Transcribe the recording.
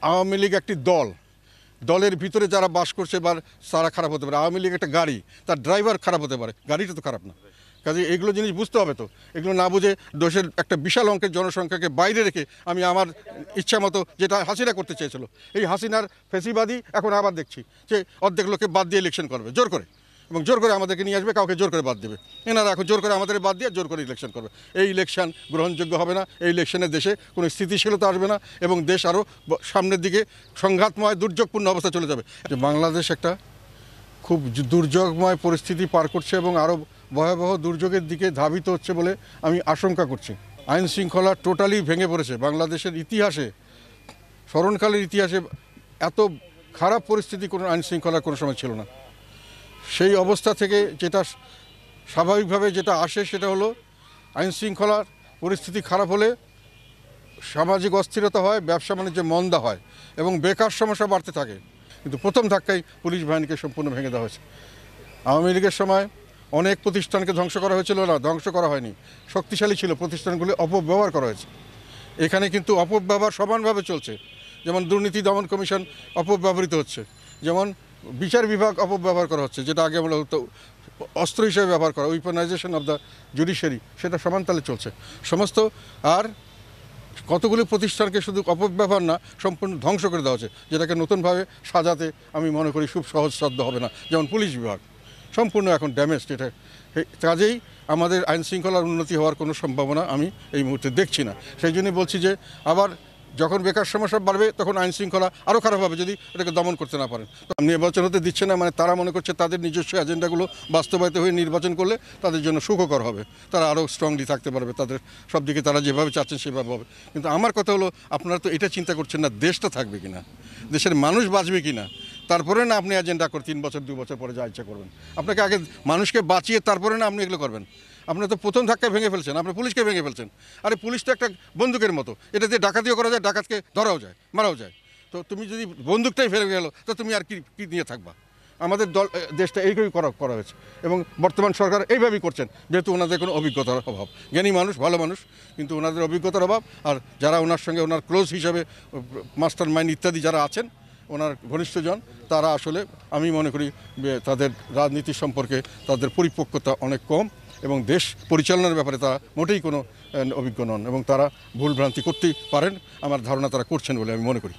আওয়ামী লীগ একটি দল, দলের ভিতরে যারা বাস করছে বা তারা খারাপ হতে পারে। আওয়ামী লীগ একটা গাড়ি, তার ড্রাইভার খারাপ হতে পারে, গাড়িটা তো খারাপ না। কাজে এগুলো জিনিস বুঝতে হবে। তো এগুলো না বুঝে দেশের একটা বিশাল অঙ্কের জনসংখ্যাকে বাইরে রেখে আমি আমার ইচ্ছা মতো যেটা হাসিনা করতে চেয়েছিল, এই হাসিনার ফেসিবাদী এখন আবার দেখছি যে অর্ধেক লোককে বাদ দিয়ে ইলেকশন করবে জোর করে, এবং জোর করে আমাদেরকে নিয়ে আসবে, কাউকে জোর করে বাদ দেবে। এনারা এখন জোর করে আমাদের বাদ দিয়ে জোর করে ইলেকশন করবে। এই ইলেকশন গ্রহণযোগ্য হবে না। এই ইলেকশনে দেশে কোনো স্থিতিশীলতা আসবে না এবং দেশ আরও সামনের দিকে সংঘাতময় দুর্যোগপূর্ণ অবস্থা চলে যাবে। যে বাংলাদেশ একটা খুব দুর্যোগময় পরিস্থিতি পার করছে এবং আরও ভয়াবহ দুর্যোগের দিকে ধাবিত হচ্ছে বলে আমি আশঙ্কা করছি। আইন শৃঙ্খলা টোটালি ভেঙে পড়েছে। বাংলাদেশের ইতিহাসে, স্মরণকালের ইতিহাসে এত খারাপ পরিস্থিতি কোনো আইন শৃঙ্খলার কোনো সময় ছিল না। সেই অবস্থা থেকে যেটা স্বাভাবিকভাবে যেটা আসে সেটা হলো আইন শৃঙ্খলার পরিস্থিতি খারাপ হলে সামাজিক অস্থিরতা হয়, ব্যবসা বাণিজ্যে মন্দা হয় এবং বেকার সমস্যা বাড়তে থাকে। কিন্তু প্রথম ধাক্কায় পুলিশ বাহিনীকে সম্পূর্ণ ভেঙে দেওয়া হয়েছে। আওয়ামী লীগের সময় অনেক প্রতিষ্ঠানকে ধ্বংস করা হয়েছিল না, ধ্বংস করা হয়নি, শক্তিশালী ছিল প্রতিষ্ঠানগুলি, অপব্যবহার করা হয়েছে। এখানে কিন্তু অপব্যবহার সমানভাবে চলছে। যেমন দুর্নীতি দমন কমিশন অপব্যবহৃত হচ্ছে, যেমন বিচার বিভাগ অপব্যবহার করা হচ্ছে, যেটা আগে আমরা হতো অস্ত্র হিসেবে ব্যবহার করা, উইপনাইজেশন অফ দ্য জুডিশিয়ারি, সেটা সমানতালে চলছে সমস্ত। আর কতগুলি প্রতিষ্ঠানকে শুধু অপব্যবহার না, সম্পূর্ণ ধ্বংস করে দেওয়া হচ্ছে, যেটাকে নতুনভাবে সাজাতে আমি মনে করি খুব সহজসাধ্য হবে না। যেমন পুলিশ বিভাগ সম্পূর্ণ এখন ড্যামেজড। এটা কাজেই আমাদের আইন শৃঙ্খলার উন্নতি হওয়ার কোনো সম্ভাবনা আমি এই মুহূর্তে দেখছি না। সেই জন্যই বলছি যে আবার যখন বেকার সমস্যা বাড়বে তখন আইন শৃঙ্খলা আরও খারাপ হবে যদি এটাকে দমন করতে না পারেন। তো নির্বাচন হতে দিচ্ছে না, মানে তারা মনে করছে তাদের নিজস্ব এজেন্ডাগুলো বাস্তবায়িত হয়ে নির্বাচন করলে তাদের জন্য সুখকর হবে, তারা আরও স্ট্রংলি থাকতে পারবে, তাদের সব দিকে তারা যেভাবে চাচ্ছেন সেভাবে হবে। কিন্তু আমার কথা হলো, আপনারা তো এটা চিন্তা করছেন না দেশটা থাকবে কিনা, দেশের মানুষ বাঁচবে কিনা। তারপরে না আপনি এজেন্ডা করে 3 বছর 2 বছর পরে যা ইচ্ছা করবেন। আপনাকে আগে মানুষকে বাঁচিয়ে তারপরে না আপনি এগুলো করবেন। আপনারা তো প্রথম ধাক্কায় ভেঙে ফেলছেন, আপনি পুলিশকে ভেঙে ফেলছেন। আরে পুলিশ তো একটা বন্দুকের মতো, এটা দিয়ে ডাকাতিও করা যায়, ডাকাতকে ধরাও যায়, মারাও যায়। তো তুমি যদি বন্দুকটাই ফেলে গেলো তো তুমি আর কি নিয়ে থাকবা। আমাদের দেশটা এইভাবেই করা হয়েছে এবং বর্তমান সরকার এইভাবেই করছেন, যেহেতু ওনাদের কোনো অভিজ্ঞতার অভাব। জ্ঞানী মানুষ, ভালো মানুষ, কিন্তু ওনাদের অভিজ্ঞতার অভাব। আর যারা ওনার সঙ্গে ওনার ক্লোজ হিসাবে মাস্টার মাইন্ড ইত্যাদি যারা আছেন, ওনার ঘনিষ্ঠজন, তারা আসলে আমি মনে করি তাদের রাজনীতি সম্পর্কে তাদের পরিপক্কতা অনেক কম এবং দেশ পরিচালনার ব্যাপারে তারা মোটেই কোনো অভিজ্ঞ নন এবং তারা ভুলভ্রান্তি করতেই পারেন। আমার ধারণা তারা করছেন বলে আমি মনে করি।